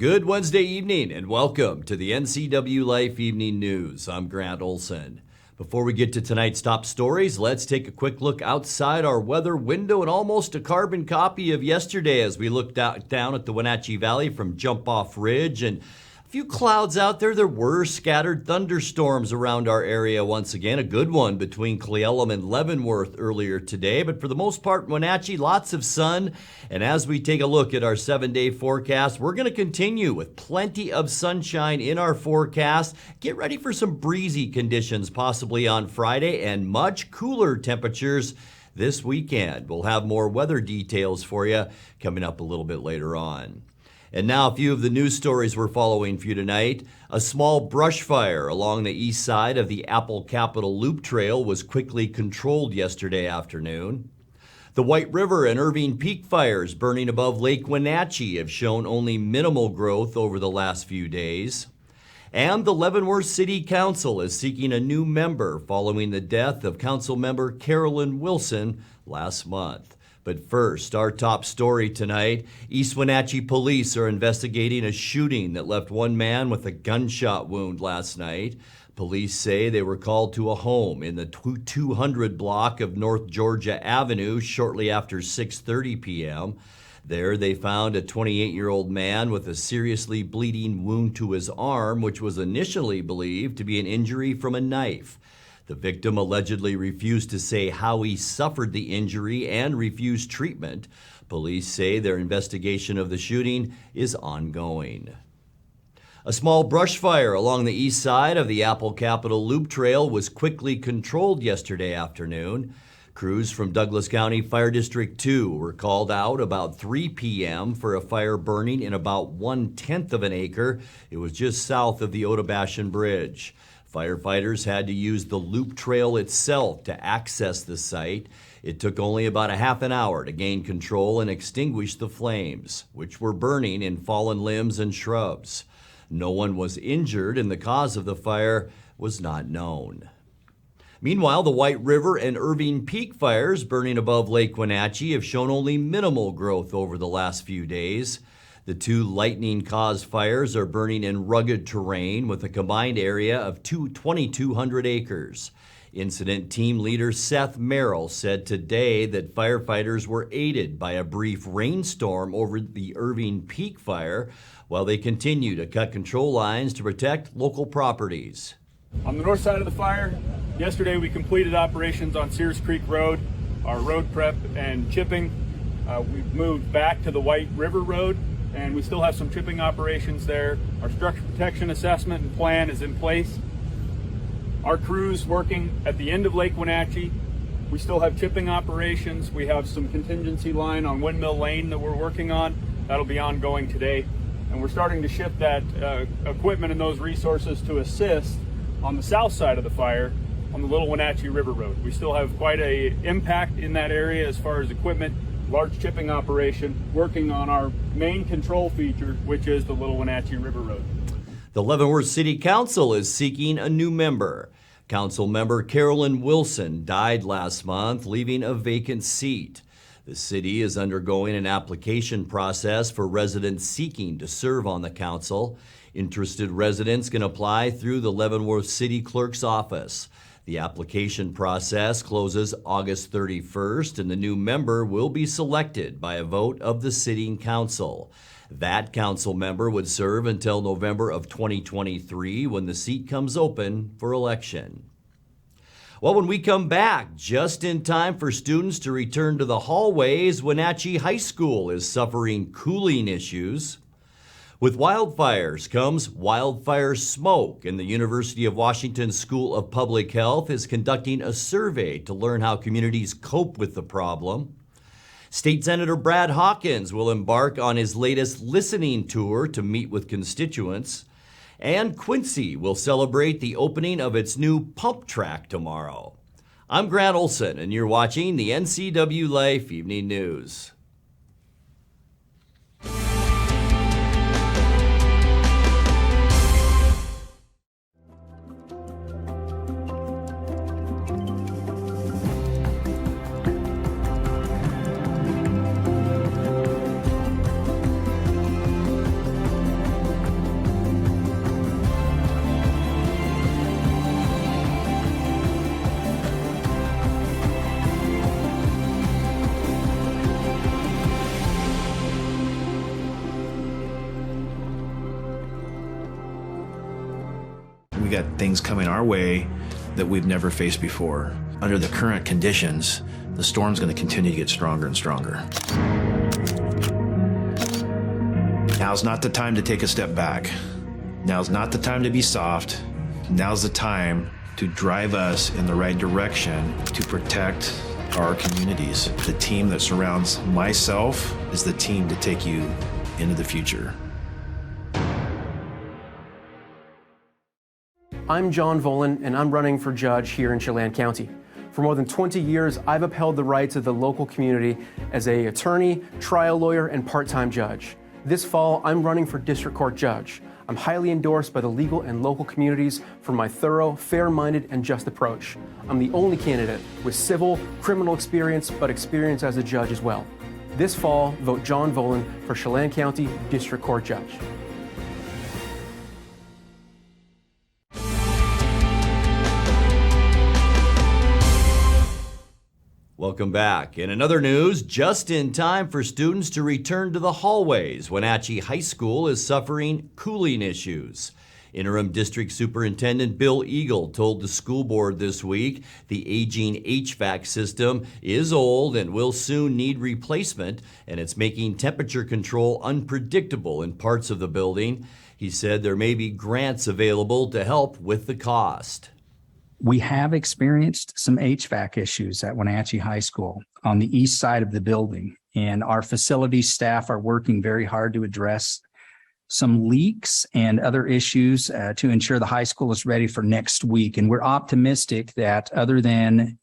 Good Wednesday evening and welcome to the NCWLIFE Evening News. I'm Grant Olson. Before we get to tonight's top stories, let's take a quick look outside our weather window and almost a carbon copy of yesterday as we look down at the Wenatchee Valley from Jump Off Ridge. And a few clouds out there. There were scattered thunderstorms around our area once again. A good one between Cle Elum and Leavenworth earlier today. But for the most part, Wenatchee, lots of sun. And as we take a look at our 7-day forecast, we're going to continue with plenty of sunshine in our forecast. Get ready for some breezy conditions possibly on Friday and much cooler temperatures this weekend. We'll have more weather details for you coming up a little bit later on. And now a few of the news stories we're following for you tonight. A small brush fire along the east side of the Apple Capitol Loop Trail was quickly controlled yesterday afternoon. The White River and Irving Peak fires burning above Lake Wenatchee have shown only minimal growth over the last few days. And the Leavenworth City Council is seeking a new member following the death of Councilmember Carolyn Wilson last month. But first, our top story tonight. East Wenatchee police are investigating a shooting that left one man with a gunshot wound last night. Police say they were called to a home in the 200 block of North Georgia Avenue shortly after 6:30 p.m. There they found a 28-year-old man with a seriously bleeding wound to his arm, which was initially believed to be an injury from a knife. The victim allegedly refused to say how he suffered the injury and refused treatment. Police say their investigation of the shooting is ongoing. A small brush fire along the east side of the Apple Capitol Loop Trail was quickly controlled yesterday afternoon. Crews from Douglas County Fire District 2 were called out about 3 p.m. for a fire burning in about 1/10 of an acre. It was just south of the Otobashan Bridge. Firefighters had to use the loop trail itself to access the site. It took only about a half an hour to gain control and extinguish the flames, which were burning in fallen limbs and shrubs. No one was injured and the cause of the fire was not known. Meanwhile, the White River and Irving Peak fires burning above Lake Wenatchee have shown only minimal growth over the last few days. The two lightning-caused fires are burning in rugged terrain with a combined area of 2,200 acres. Incident team leader Seth Merrill said today that firefighters were aided by a brief rainstorm over the Irving Peak fire while they continue to cut control lines to protect local properties. On the north side of the fire, yesterday we completed operations on Sears Creek Road, our road prep and chipping. We've moved back to the White River Road, and we still have some chipping operations there. Our structure protection assessment and plan is in place. Our crews working at the end of Lake Wenatchee. We still have chipping operations. We have some contingency line on Windmill Lane that we're working on. That'll be ongoing today. And we're starting to shift that equipment and those resources to assist on the south side of the fire on the Little Wenatchee River Road. We still have quite an impact in that area as far as equipment. Large chipping operation working on our main control feature, which is the Little Wenatchee River Road. The Leavenworth City Council is seeking a new member. Councilmember Carolyn Wilson died last month, leaving a vacant seat. The city is undergoing an application process for residents seeking to serve on the council. Interested residents can apply through the Leavenworth City Clerk's office. The application process closes August 31st, and the new member will be selected by a vote of the sitting council. That council member would serve until November of 2023 when the seat comes open for election. Well, when we come back, just in time for students to return to the hallways, Wenatchee High School is suffering cooling issues. With wildfires comes wildfire smoke, and the University of Washington School of Public Health is conducting a survey to learn how communities cope with the problem. State Senator Brad Hawkins will embark on his latest listening tour to meet with constituents. And Quincy will celebrate the opening of its new pump track tomorrow. I'm Grant Olson, and you're watching the NCWLIFE Evening News. We got things coming our way that we've never faced before. Under the current conditions, the storm's going to continue to get stronger and stronger. Now's not the time to take a step back. Now's not the time to be soft. Now's the time to drive us in the right direction to protect our communities. The team that surrounds myself is the team to take you into the future. I'm John Volan, and I'm running for judge here in Chelan County. For more than 20 years, I've upheld the rights of the local community as an attorney, trial lawyer, and part-time judge. This fall, I'm running for district court judge. I'm highly endorsed by the legal and local communities for my thorough, fair-minded, and just approach. I'm the only candidate with civil, criminal experience, but experience as a judge as well. This fall, vote John Volan for Chelan County District Court Judge. Welcome back. In another news, just in time for students to return to the hallways, Wenatchee High School is suffering cooling issues. Interim District Superintendent Bill Eagle told the school board this week the aging HVAC system is old and will soon need replacement, and it's making temperature control unpredictable in parts of the building. He said there may be grants available to help with the cost. We have experienced some HVAC issues at Wenatchee High School on the east side of the building, and our facilities staff are working very hard to address some leaks and other issues to ensure the high school is ready for next week. And we're optimistic that other than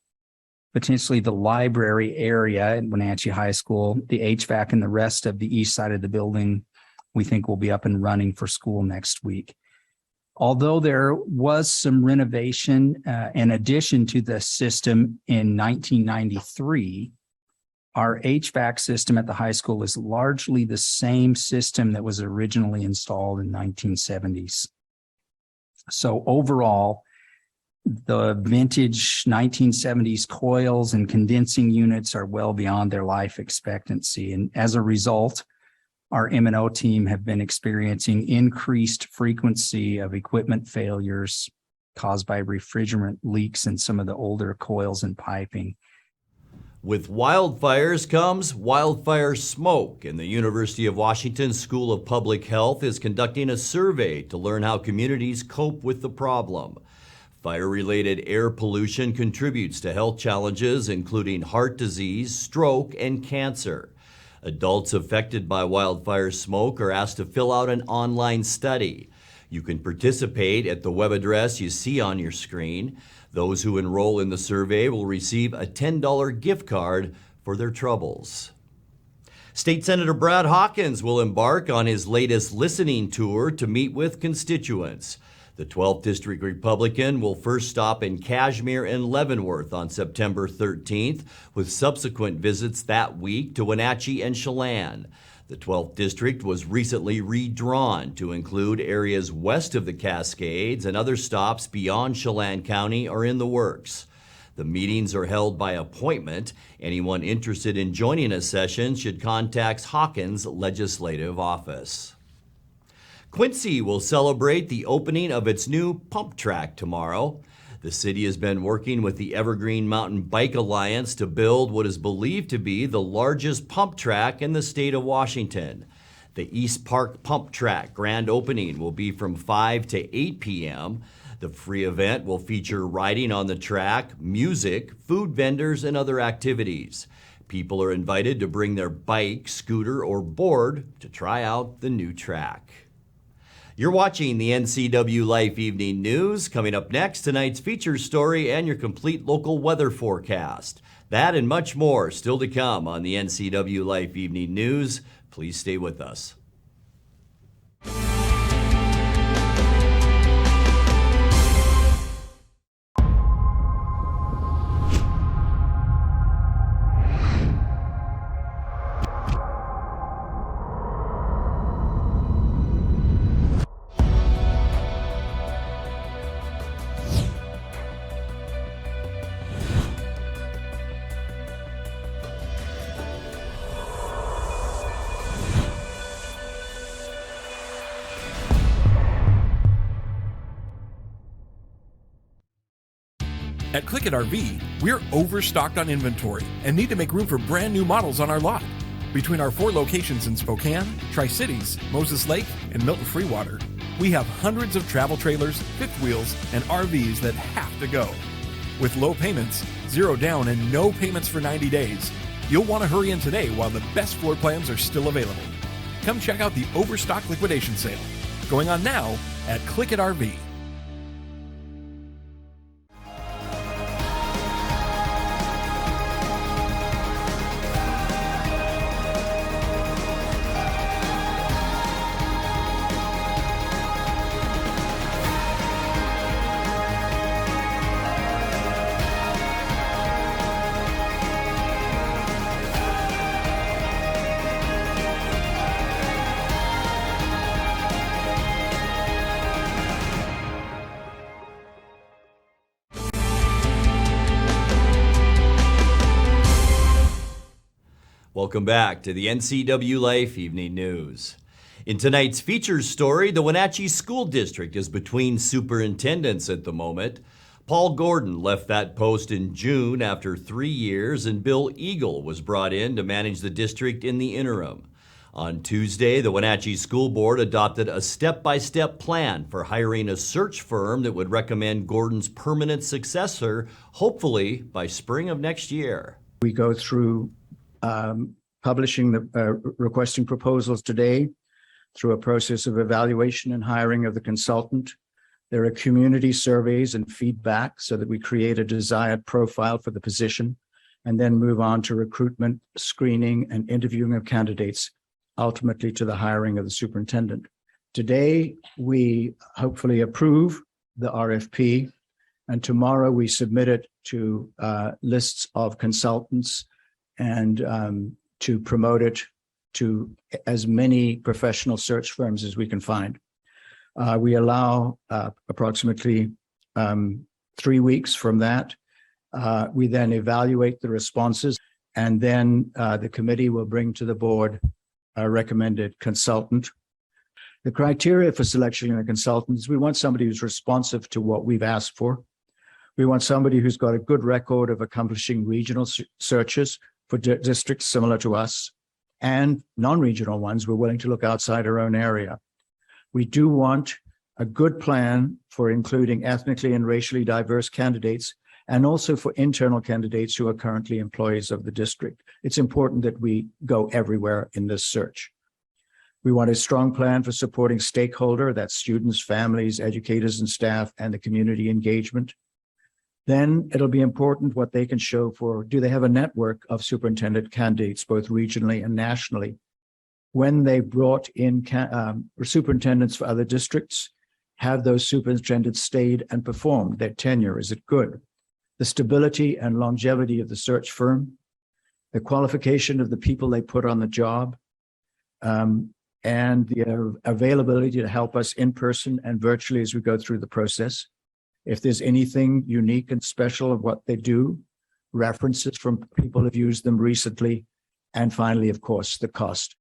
potentially the library area at Wenatchee High School, the HVAC and the rest of the east side of the building, we think will be up and running for school next week. Although there was some renovation in addition to the system in 1993, our HVAC system at the high school is largely the same system that was originally installed in 1970s. So overall, the vintage 1970s coils and condensing units are well beyond their life expectancy. And as a result, our M&O team have been experiencing increased frequency of equipment failures caused by refrigerant leaks in some of the older coils and piping. With wildfires comes wildfire smoke, and the University of Washington School of Public Health is conducting a survey to learn how communities cope with the problem. Fire-related air pollution contributes to health challenges, including heart disease, stroke, and cancer. Adults affected by wildfire smoke are asked to fill out an online study. You can participate at the web address you see on your screen. Those who enroll in the survey will receive a $10 gift card for their troubles. State Senator Brad Hawkins will embark on his latest listening tour to meet with constituents. The 12th District Republican will first stop in Cashmere and Leavenworth on September 13th, with subsequent visits that week to Wenatchee and Chelan. The 12th District was recently redrawn to include areas west of the Cascades, and other stops beyond Chelan County are in the works. The meetings are held by appointment. Anyone interested in joining a session should contact Hawkins' legislative office. Quincy will celebrate the opening of its new pump track tomorrow. The city has been working with the Evergreen Mountain Bike Alliance to build what is believed to be the largest pump track in the state of Washington. The East Park Pump Track grand opening will be from 5 to 8 p.m. The free event will feature riding on the track, music, food vendors, and other activities. People are invited to bring their bike, scooter, or board to try out the new track. You're watching the NCWLIFE Evening News. Coming up next, tonight's feature story and your complete local weather forecast. That and much more still to come on the NCWLIFE Evening News. Please stay with us. At Click It RV, we're overstocked on inventory and need to make room for brand new models on our lot. Between our 4 locations in Spokane, Tri-Cities, Moses Lake, and Milton Freewater, we have hundreds of travel trailers, fifth wheels, and RVs that have to go. With low payments, 0 down, and no payments for 90 days, you'll want to hurry in today while the best floor plans are still available. Come check out the Overstock Liquidation Sale, going on now at Click It RV. Welcome back to the NCWLIFE Evening News. In tonight's features story, the Wenatchee School District is between superintendents at the moment. Paul Gordon left that post in June after 3 years, and Bill Eagle was brought in to manage the district in the interim. On Tuesday, the Wenatchee School Board adopted a step-by-step plan for hiring a search firm that would recommend Gordon's permanent successor, hopefully by spring of next year. We go through publishing requesting proposals today through a process of evaluation and hiring of the consultant. There are community surveys and feedback so that we create a desired profile for the position, and then move on to recruitment, screening, and interviewing of candidates, ultimately to the hiring of the superintendent. Today, we hopefully approve the RFP, and tomorrow we submit it to lists of consultants and to promote it to as many professional search firms as we can find. We allow approximately 3 weeks from that. We then evaluate the responses, and then the committee will bring to the board a recommended consultant. The criteria for selection of a consultant is we want somebody who's responsive to what we've asked for. We want somebody who's got a good record of accomplishing regional searches for districts similar to us, and non-regional ones. We're willing to look outside our own area. We do want a good plan for including ethnically and racially diverse candidates, and also for internal candidates who are currently employees of the district. It's important that we go everywhere in this search. We want a strong plan for supporting stakeholder, that's students, families, educators, and staff, and the community engagement. Then it'll be important what they can show for, do they have a network of superintendent candidates, both regionally and nationally? When they brought in superintendents for other districts, have those superintendents stayed and performed? Their tenure, is it good? The stability and longevity of the search firm, the qualification of the people they put on the job, and the availability to help us in person and virtually as we go through the process. If there's anything unique and special of what they do, references from people who've used them recently, and finally, of course, the cost.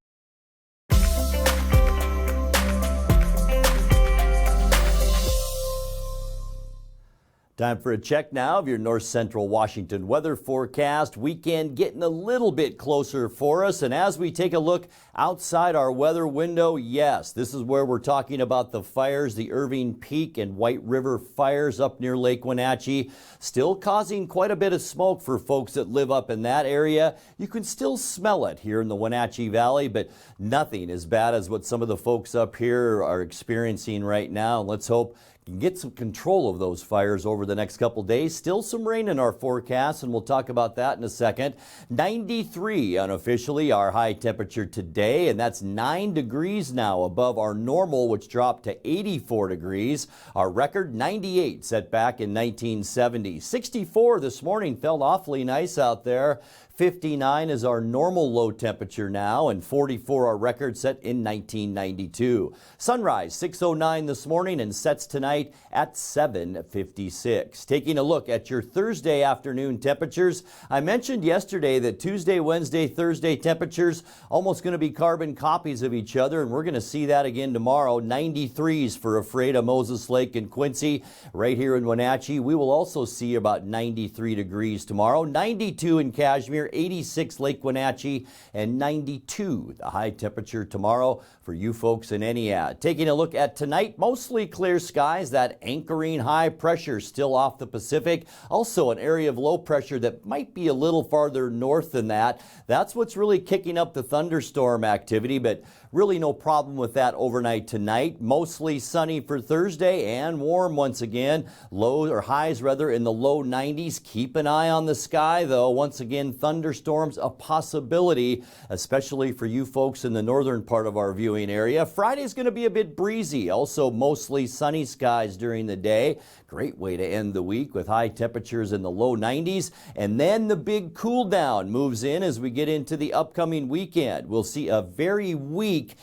Time for a check now of your north central Washington weather forecast. Weekend getting a little bit closer for us. And as we take a look outside our weather window, yes, this is where we're talking about the fires, the Irving Peak and White River fires up near Lake Wenatchee, still causing quite a bit of smoke for folks that live up in that area. You can still smell it here in the Wenatchee Valley, but nothing as bad as what some of the folks up here are experiencing right now. Let's hope can get some control of those fires over the next couple days. Still some rain in our forecast, and we'll talk about that in a second. 93 unofficially our high temperature today, and that's 9 degrees now above our normal, which dropped to 84 degrees. Our record 98 set back in 1970. 64 this morning, felt awfully nice out there. 59 is our normal low temperature now, and 44 our record set in 1992. Sunrise 6:09 this morning and sets tonight at 7:56. Taking a look at your Thursday afternoon temperatures, I mentioned yesterday that Tuesday, Wednesday, Thursday temperatures almost going to be carbon copies of each other, and we're going to see that again tomorrow. 93s for Ephrata, Moses Lake, and Quincy. Right here in Wenatchee, we will also see about 93 degrees tomorrow. 92 in Cashmere, 86 Lake Wenatchee, and 92 the high temperature tomorrow for you folks in Eniat. Taking a look at tonight, mostly clear skies. That anchoring high pressure still off the Pacific. Also an area of low pressure that might be a little farther north than that. That's what's really kicking up the thunderstorm activity, but really no problem with that overnight tonight. Mostly sunny for Thursday and warm once again. Highs in the low 90s. Keep an eye on the sky though. Once again, thunderstorms a possibility, especially for you folks in the northern part of our viewing area. Friday's going to be a bit breezy. Also mostly sunny skies during the day. Great way to end the week with high temperatures in the low 90s. And then the big cool down moves in as we get into the upcoming weekend. We'll see a very weak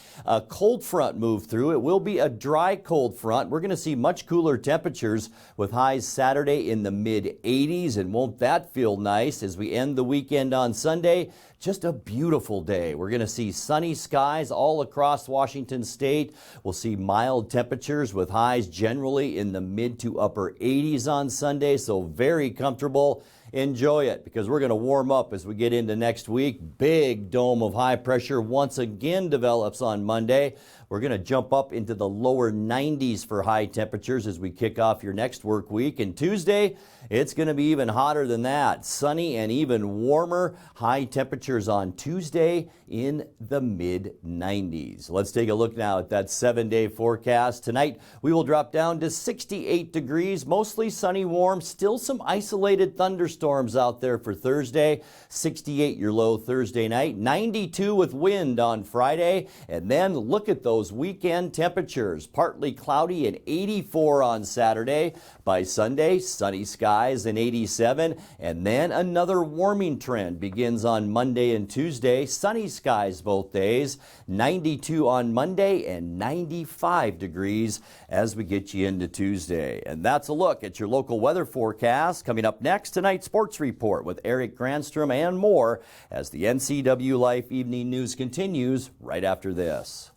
cold front move through. It will be a dry cold front. We're going to see much cooler temperatures with highs Saturday in the mid 80s. And won't that feel nice as we end the weekend on Sunday? Just a beautiful day. We're going to see sunny skies all across Washington state. We'll see mild temperatures with highs generally in the mid to upper 80s on Sunday, so very comfortable. Enjoy it because we're going to warm up as we get into next week. Big dome of high pressure once again develops on Monday. We're going to jump up into the lower 90s for high temperatures as we kick off your next work week. And Tuesday, it's going to be even hotter than that. Sunny and even warmer. High temperatures on Tuesday in the mid 90s. Let's take a look now at that 7-day forecast. Tonight, we will drop down to 68 degrees, mostly sunny, warm. Still some isolated thunderstorms out there for Thursday. 68 your low Thursday night. 92 with wind on Friday. And then look at those weekend temperatures. Partly cloudy and 84 on Saturday. By Sunday, sunny skies and 87. And then another warming trend begins on Monday and Tuesday. Sunny skies both days. 92 on Monday and 95 degrees as we get you into Tuesday. And that's a look at your local weather forecast. Coming up next, tonight's sports report with Eric Granstrom and more as the NCWLIFE Evening News continues right after this.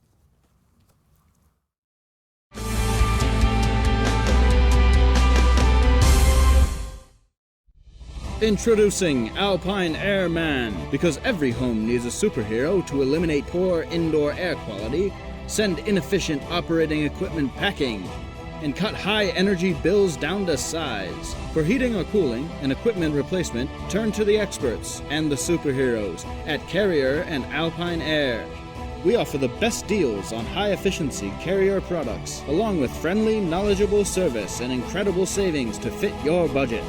Introducing Alpine Airman. Because every home needs a superhero to eliminate poor indoor air quality, send inefficient operating equipment packing, and cut high energy bills down to size. For heating or cooling and equipment replacement, turn to the experts and the superheroes at Carrier and Alpine Air. We offer the best deals on high-efficiency Carrier products, along with friendly, knowledgeable service and incredible savings to fit your budget.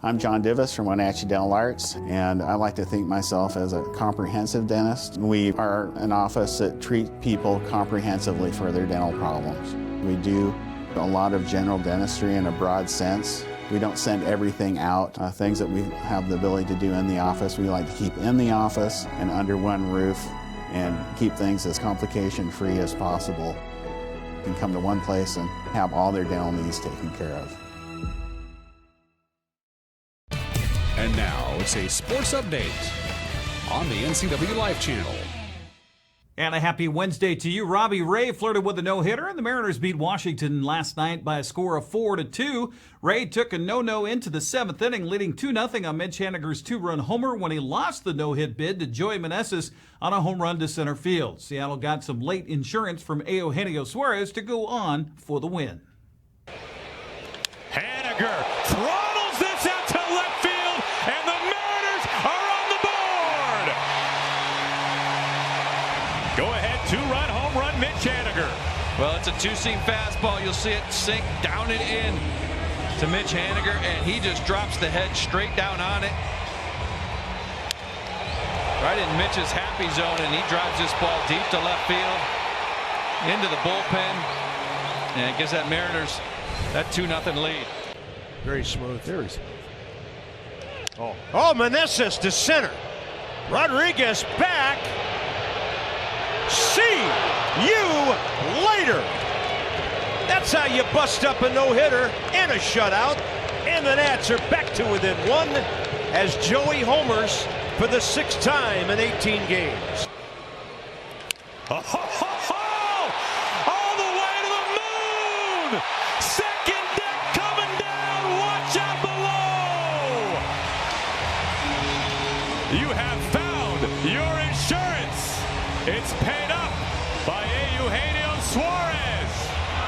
I'm John Divis from Wenatchee Dental Arts, and I like to think myself as a comprehensive dentist. We are an office that treats people comprehensively for their dental problems. We do a lot of general dentistry in a broad sense. We don't send everything out. Things that we have the ability to do in the office, we like to keep in the office and under one roof and keep things as complication-free as possible. You can come to one place and have all their dental needs taken care of. And now it's a sports update on the NCWLIFE channel. And a happy Wednesday to you. Robbie Ray flirted with a no-hitter, and the Mariners beat Washington last night by a score of 4-2. Ray took a no-no into the 7th inning, leading 2-0 on Mitch Haniger's 2-run homer when he lost the no-hit bid to Joey Meneses on a home run to center field. Seattle got some late insurance from Eugenio Suarez to go on for the win. Haniger throttles this out to left field, and the Mariners are on the board. Go ahead, 2-run home run, Mitch Haniger. Well, it's a two-seam fastball. You'll see it sink down and in to Mitch Haniger, and he just drops the head straight down on it. Right in Mitch's happy zone, and he drives this ball deep to left field into the bullpen, and it gives that Mariners that 2-0 lead. Very smooth, very smooth. Oh, Meneses to center. Rodriguez back. See you later. That's how you bust up a no-hitter and a shutout. And the Nats are back to within one as Joey homers for the 6th time in 18 games. All the way to the moon! Second deck coming down! Watch out below! You have found your insurance! It's paid up by Eugenio Suarez!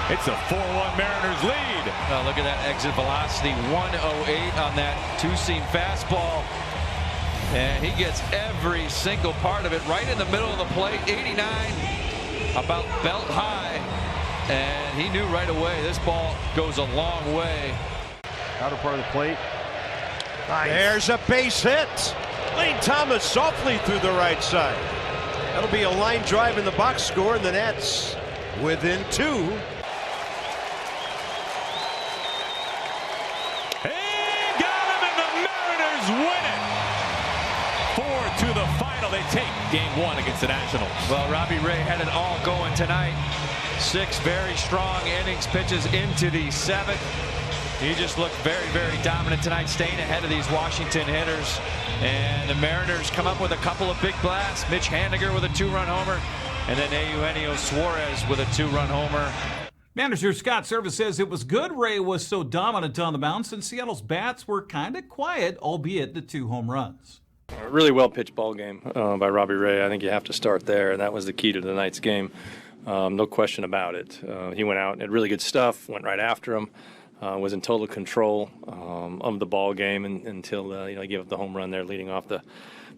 It's a 4-1 Mariners lead. Oh, look at that exit velocity, 108 on that two-seam fastball. And he gets every single part of it right in the middle of the plate, 89, about belt high. And he knew right away this ball goes a long way. Outer part of the plate. Nice. There's a base hit. Lane Thomas softly through the right side. That'll be a line drive in the box score, and the Nets within 2. They take game 1 against the Nationals. Well, Robbie Ray had it all going tonight. 6 very strong innings, pitches into the 7th. He just looked very, very dominant tonight, staying ahead of these Washington hitters. And the Mariners come up with a couple of big blasts. Mitch Haniger with a 2-run homer, and then Eugenio Suarez with a 2-run homer. Manager Scott Service says it was good Ray was so dominant on the mound since Seattle's bats were kind of quiet, albeit the 2 home runs. A really well pitched ball game by Robbie Ray. I think you have to start there, and that was the key to tonight's game. No question about it. He went out and had really good stuff, went right after him, was in total control of the ball game until he gave up the home run there leading off the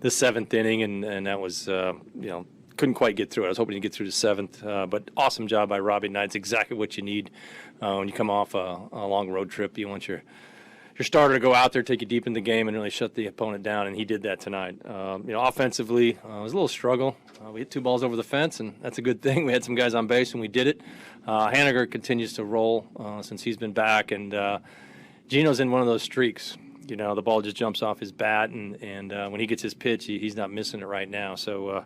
7th inning, and that was, couldn't quite get through it. I was hoping to get through the 7th, but awesome job by Robbie tonight. It's exactly what you need when you come off a long road trip. You want your starter to go out there, take you deep in the game, and really shut the opponent down, and he did that tonight. Offensively, it was a little struggle. We hit 2 balls over the fence, and that's a good thing. We had some guys on base, and we did it. Haniger continues to roll since he's been back, and Gino's in one of those streaks. The ball just jumps off his bat, and when he gets his pitch, he's not missing it right now. So,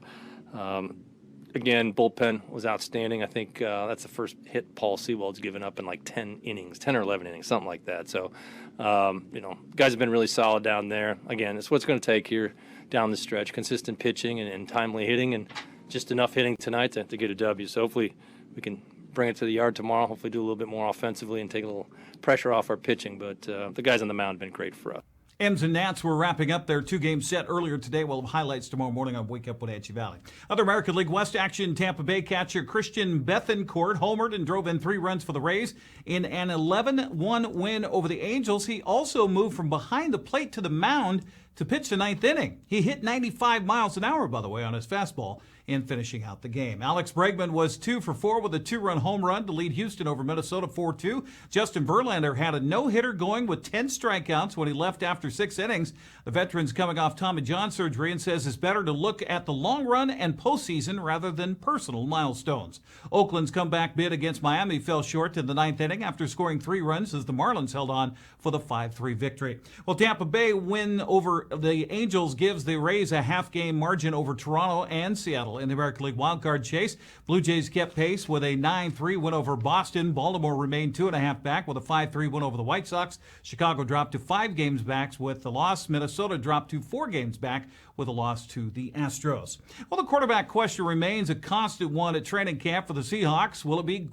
again, bullpen was outstanding. I think that's the first hit Paul Sewald's given up in like 10 or 11 innings, something like that. So, guys have been really solid down there. Again, it's what's going to take here down the stretch. Consistent pitching and timely hitting, and just enough hitting tonight to get a W. So hopefully we can bring it to the yard tomorrow, hopefully do a little bit more offensively and take a little pressure off our pitching. But the guys on the mound have been great for us. M's and Nats were wrapping up their 2-game set earlier today. We'll have highlights tomorrow morning on Wake Up Wenatchee Valley. Other American League West action, Tampa Bay catcher Christian Bethancourt homered and drove in 3 runs for the Rays in an 11-1 win over the Angels. He also moved from behind the plate to the mound to pitch the 9th inning. He hit 95 miles an hour, by the way, on his fastball in finishing out the game. Alex Bregman was 2 for 4 with a 2-run home run to lead Houston over Minnesota 4-2. Justin Verlander had a no-hitter going with 10 strikeouts when he left after 6 innings. The veteran's coming off Tommy John surgery and says it's better to look at the long run and postseason rather than personal milestones. Oakland's comeback bid against Miami fell short in the 9th inning after scoring 3 runs as the Marlins held on for the 5-3 victory. Well, Tampa Bay win over the Angels gives the Rays a half-game margin over Toronto and Seattle in the American League wildcard chase. Blue Jays kept pace with a 9-3 win over Boston. Baltimore remained 2.5 back with a 5-3 win over the White Sox. Chicago dropped to 5 games back with the loss. Minnesota dropped to 4 games back with a loss to the Astros. Well, the quarterback question remains a constant one at training camp for the Seahawks. Will it be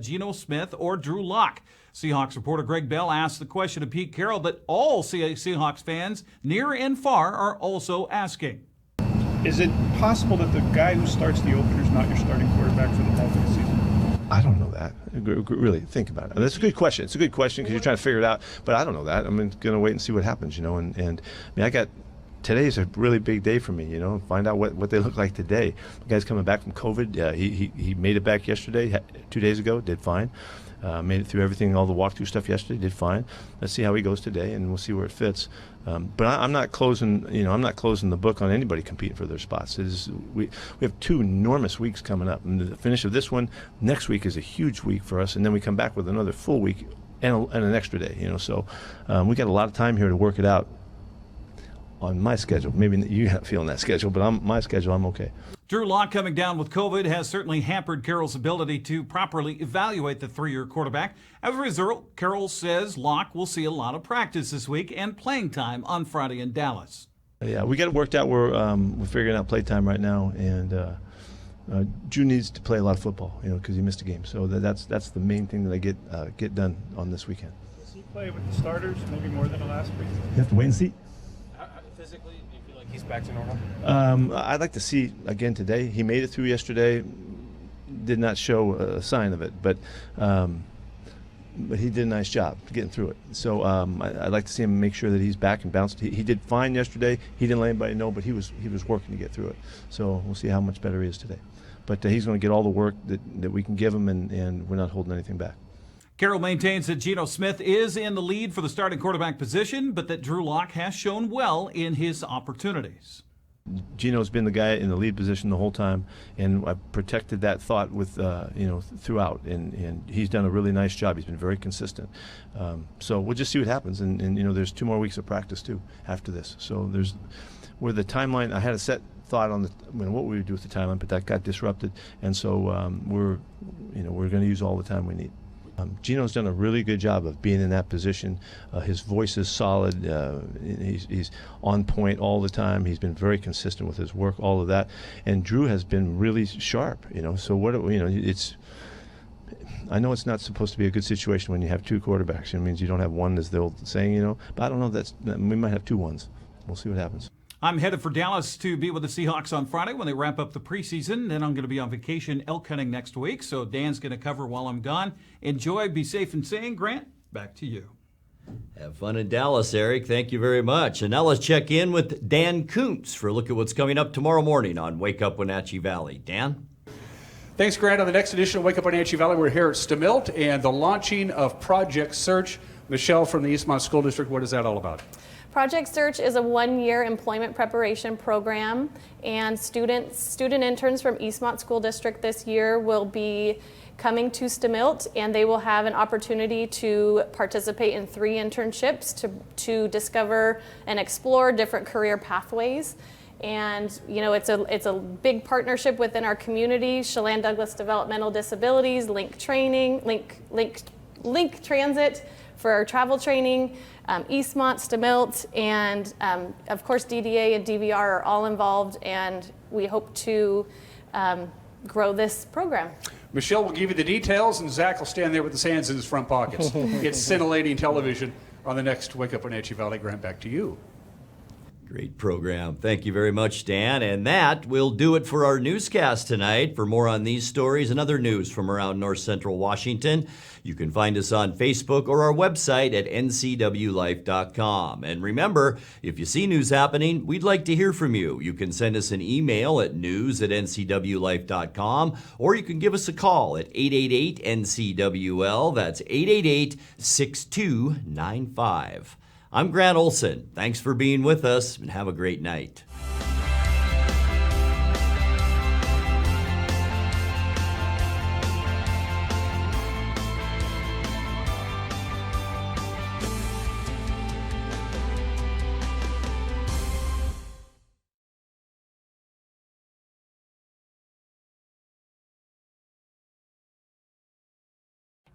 Geno Smith or Drew Lock? Seahawks reporter Greg Bell asked the question of Pete Carroll that all Seahawks fans, near and far, are also asking. Is it possible that the guy who starts the opener is not your starting quarterback for the bulk of the season? I don't know that. Really, think about it. That's a good question. It's a good question because you're trying to figure it out. But I don't know that. I'm going to wait and see what happens, And I mean, today's a really big day for me, find out what they look like today. The guy's coming back from COVID. He made it back yesterday, 2 days ago, did fine. Made it through everything, all the walkthrough stuff yesterday, did fine. Let's see how he goes today, and we'll see where it fits. But I'm not closing, I'm not closing the book on anybody competing for their spots. We have 2 enormous weeks coming up, and the finish of this one next week is a huge week for us, and then we come back with another full week and an extra day. So we got a lot of time here to work it out on my schedule. Maybe you're not feeling that schedule, but my schedule, I'm okay. Drew Lock coming down with COVID has certainly hampered Carroll's ability to properly evaluate the 3-year quarterback. As a result, Carroll says Lock will see a lot of practice this week and playing time on Friday in Dallas. Yeah, we got it worked out. We're figuring out play time right now, and Drew needs to play a lot of football, because he missed a game. So that's the main thing that I get done on this weekend. Does he play with the starters maybe more than the last week? You have to wait and see. Physically, do you feel like he's back to normal? I'd like to see again today. He made it through yesterday. Did not show a sign of it, but he did a nice job getting through it. So I'd like to see him make sure that he's back and bounced. He did fine yesterday. He didn't let anybody know, but he was working to get through it. So we'll see how much better he is today. But he's going to get all the work that we can give him, and we're not holding anything back. Carroll maintains that Geno Smith is in the lead for the starting quarterback position, but that Drew Lock has shown well in his opportunities. Geno's been the guy in the lead position the whole time, and I've protected that thought with throughout, and he's done a really nice job. He's been very consistent. So we'll just see what happens, and there's 2 more weeks of practice too after this. So where the timeline, I had a set thought on what we would do with the timeline, but that got disrupted, and so we're going to use all the time we need. Geno's done a really good job of being in that position. His voice is solid. He's on point all the time. He's been very consistent with his work, all of that. And Drew has been really sharp. So it's. I know it's not supposed to be a good situation when you have 2 quarterbacks. It means you don't have one, as the old saying. But I don't know. We might have 2 ones. We'll see what happens. I'm headed for Dallas to be with the Seahawks on Friday when they wrap up the preseason. Then I'm going to be on vacation elk hunting next week, so Dan's going to cover while I'm gone. Enjoy, be safe and sane. Grant, back to you. Have fun in Dallas, Eric. Thank you very much. And now let's check in with Dan Kuntz for a look at what's coming up tomorrow morning on Wake Up Wenatchee Valley. Dan? Thanks, Grant. On the next edition of Wake Up Wenatchee Valley, we're here at Stamilt and the launching of Project Search. Michelle from the Eastmont School District, what is that all about? Project Search is a 1-year employment preparation program, and student interns from Eastmont School District this year will be coming to Stamilt, and they will have an opportunity to participate in 3 internships to discover and explore different career pathways. And it's a big partnership within our community. Chelan Douglas Developmental Disabilities, Link Training, Link Transit for our travel training, Eastmont, Stamilt, and of course DDA and DVR are all involved, and we hope to grow this program. Michelle will give you the details, and Zach will stand there with his hands in his front pockets. It's scintillating television on the next Wake Up Wenatchee Valley. Grant, back to you. Great program. Thank you very much, Dan. And that will do it for our newscast tonight. For more on these stories and other news from around North Central Washington, you can find us on Facebook or our website at ncwlife.com. And remember, if you see news happening, we'd like to hear from you. You can send us an email at news@ncwlife.com, or you can give us a call at 888-NCWL. That's 888-6295. I'm Grant Olson. Thanks for being with us, and have a great night.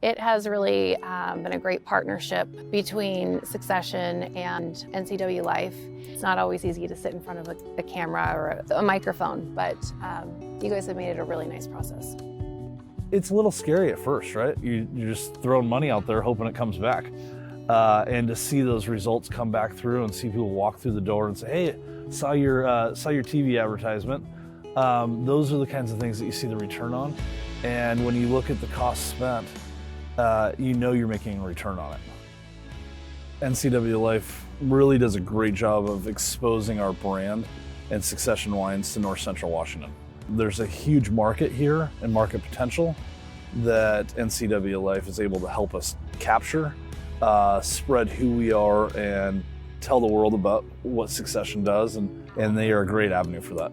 It has really been a great partnership between Succession and NCWLIFE. It's not always easy to sit in front of a camera or a microphone, but you guys have made it a really nice process. It's a little scary at first, right? You're just throwing money out there hoping it comes back. And to see those results come back through and see people walk through the door and say, hey, saw your TV advertisement. Those are the kinds of things that you see the return on. And when you look at the cost spent, you're making a return on it. NCWLIFE really does a great job of exposing our brand and Succession wines to North Central Washington. There's a huge market here and market potential that NCWLIFE is able to help us capture, spread who we are, and tell the world about what Succession does, and they are a great avenue for that.